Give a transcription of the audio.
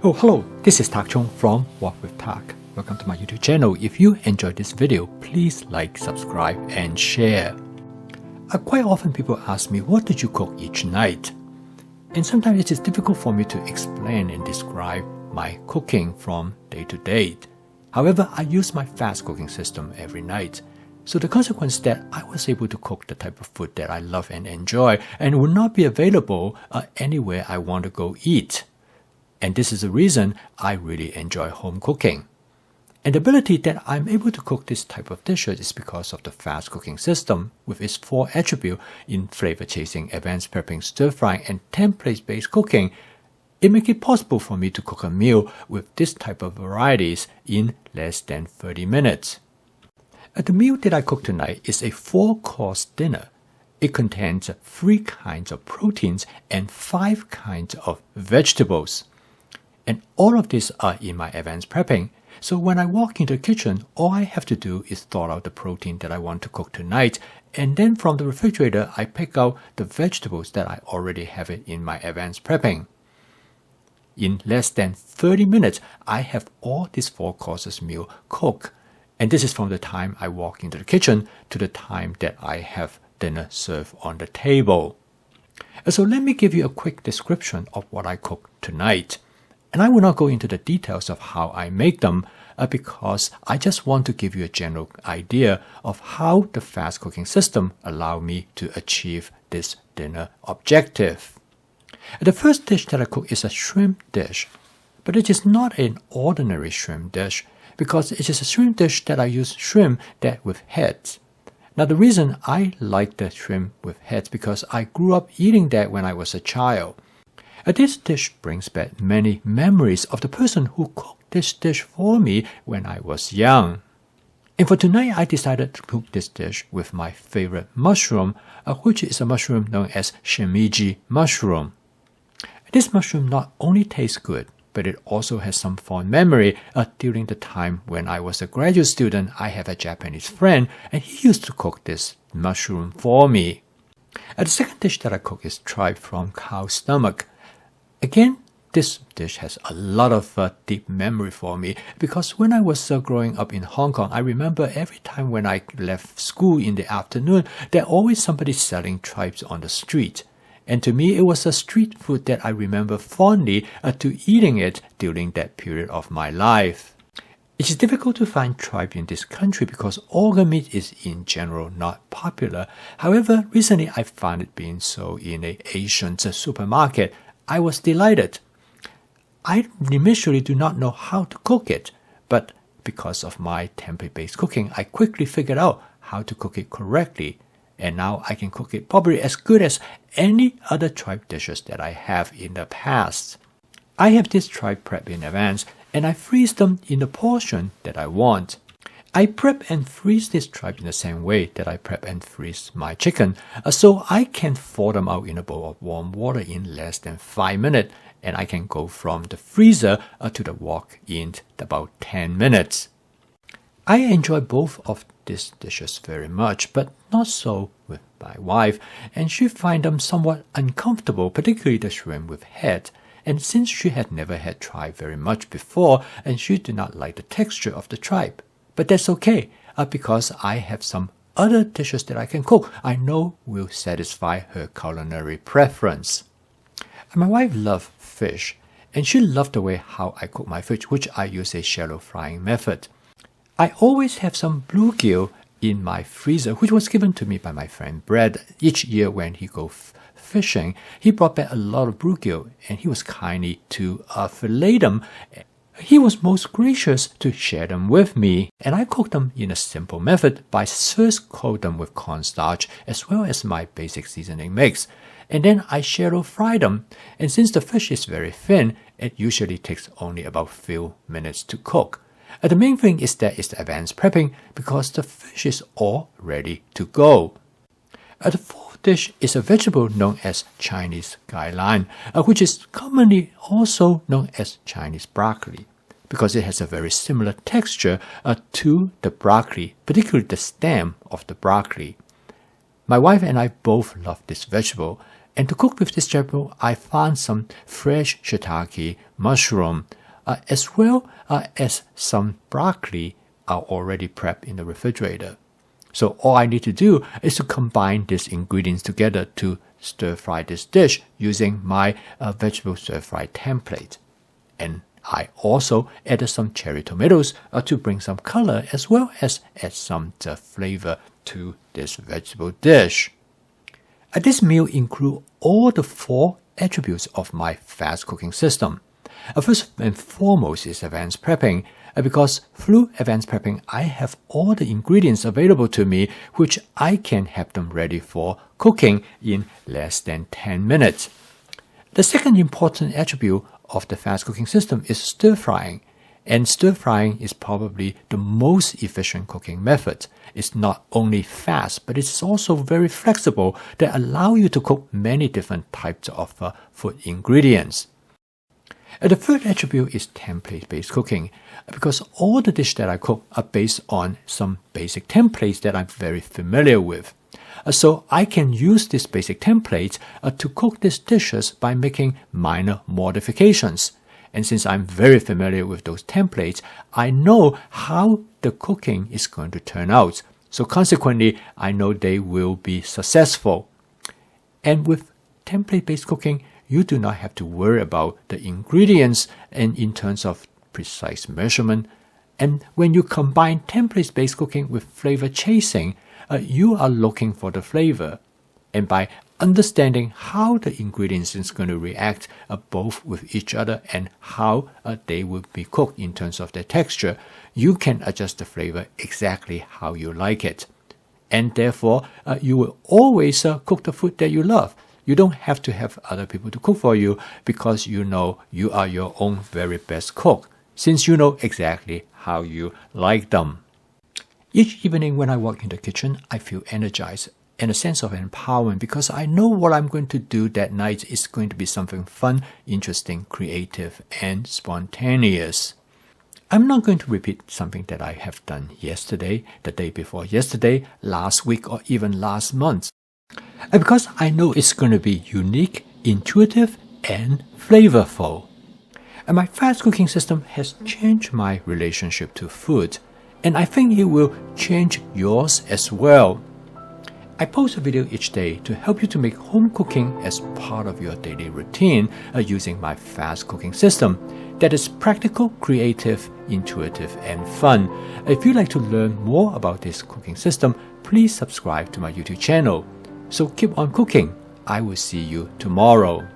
Oh, hello, this is Tak Chung from Walk with Tak. Welcome to my YouTube channel. If you enjoyed this video, please like, subscribe, and share. Quite often people ask me, what did you cook each night? And sometimes it is difficult for me to explain and describe my cooking from day to day. However, I use my fast cooking system every night. So the consequence that I was able to cook the type of food that I love and enjoy and will not be available anywhere I want to go eat. And this is the reason I really enjoy home cooking. And the ability that I'm able to cook this type of dishes is because of the fast cooking system with its 4 attributes in flavor chasing, advanced prepping, stir frying, and template-based cooking. It makes it possible for me to cook a meal with this type of varieties in less than 30 minutes. The meal that I cook tonight is a 4-course dinner. It contains 3 kinds of proteins and 5 kinds of vegetables. And all of these are in my advanced prepping. So when I walk into the kitchen, all I have to do is thaw out the protein that I want to cook tonight. And then from the refrigerator, I pick out the vegetables that I already have it in my advanced prepping. In less than 30 minutes, I have all these 4 courses meal cooked. And this is from the time I walk into the kitchen to the time that I have dinner served on the table. So let me give you a quick description of what I cook tonight. And I will not go into the details of how I make them because I just want to give you a general idea of how the fast cooking system allows me to achieve this dinner objective. The first dish that I cook is a shrimp dish, but it is not an ordinary shrimp dish because it is a shrimp dish that I use shrimp that with heads. Now the reason I like the shrimp with heads because I grew up eating that when I was a child. This dish brings back many memories of the person who cooked this dish for me when I was young. And for tonight, I decided to cook this dish with my favorite mushroom, which is a mushroom known as shimiji mushroom. This mushroom not only tastes good, but it also has some fond memory. During the time when I was a graduate student, I have a Japanese friend, and he used to cook this mushroom for me. The second dish that I cook is tripe from cow stomach. Again, this dish has a lot of deep memory for me because when I was growing up in Hong Kong, I remember every time when I left school in the afternoon, there always somebody selling tripes on the street. And to me, it was a street food that I remember fondly to eating it during that period of my life. It is difficult to find tripe in this country because organ meat is in general not popular. However, recently I found it being sold in an Asian supermarket. I was delighted. I initially do not know how to cook it, but because of my template-based cooking, I quickly figured out how to cook it correctly. And now I can cook it probably as good as any other tripe dishes that I have in the past. I have this tripe prep in advance, and I freeze them in the portion that I want. I prep and freeze this tripe in the same way that I prep and freeze my chicken, so I can thaw them out in a bowl of warm water in less than 5 minutes, and I can go from the freezer to the wok in about 10 minutes. I enjoy both of these dishes very much, but not so with my wife, and she finds them somewhat uncomfortable, particularly the shrimp with head. And since she had never had tripe very much before, and she did not like the texture of the tripe. But that's okay, because I have some other dishes that I can cook I know will satisfy her culinary preference. My wife loves fish, and she loved the way how I cook my fish, which I use a shallow frying method. I always have some bluegill in my freezer, which was given to me by my friend Brad. Each year when he goes fishing, he brought back a lot of bluegill, and he was kindly to fillet them. He was most gracious to share them with me, and I cooked them in a simple method by first coat them with cornstarch as well as my basic seasoning mix. And then I shallow fry them, and since the fish is very thin, it usually takes only about a few minutes to cook. The main thing is that it's the advanced prepping because the fish is all ready to go. The fourth dish is a vegetable known as Chinese gailan, which is commonly also known as Chinese broccoli, because it has a very similar texture to the broccoli, particularly the stem of the broccoli. My wife and I both love this vegetable, And to cook with this vegetable, I found some fresh shiitake, mushroom, as well as some broccoli are already prepped in the refrigerator. So all I need to do is to combine these ingredients together to stir fry this dish using my vegetable stir fry template. And I also added some cherry tomatoes to bring some color as well as add some flavor to this vegetable dish. This meal includes all the 4 attributes of my fast cooking system. First and foremost is advanced prepping, because through advanced prepping, I have all the ingredients available to me, which I can have them ready for cooking in less than 10 minutes. The second important attribute of the fast cooking system is stir frying. And stir frying is probably the most efficient cooking method. It's not only fast, but it's also very flexible that allow you to cook many different types of food ingredients. The third attribute is template-based cooking, because all the dishes that I cook are based on some basic templates that I'm very familiar with. So I can use these basic templates to cook these dishes by making minor modifications. And since I'm very familiar with those templates, I know how the cooking is going to turn out. So consequently, I know they will be successful. And with template-based cooking, you do not have to worry about the ingredients and in terms of precise measurement. And when you combine template-based cooking with flavor chasing, you are looking for the flavor. And by understanding how the ingredients is going to react both with each other and how they will be cooked in terms of their texture, you can adjust the flavor exactly how you like it. And therefore, you will always cook the food that you love. You don't have to have other people to cook for you because you know you are your own very best cook, since you know exactly how you like them. Each evening when I walk in the kitchen, I feel energized and a sense of empowerment because I know what I'm going to do that night is going to be something fun, interesting, creative, and spontaneous. I'm not going to repeat something that I have done yesterday, the day before yesterday, last week, or even last month. Because I know it's going to be unique, intuitive, and flavorful. And my fast cooking system has changed my relationship to food, and I think it will change yours as well. I post a video each day to help you to make home cooking as part of your daily routine using my fast cooking system that is practical, creative, intuitive, and fun. If you'd like to learn more about this cooking system, please subscribe to my YouTube channel. So keep on cooking. I will see you tomorrow.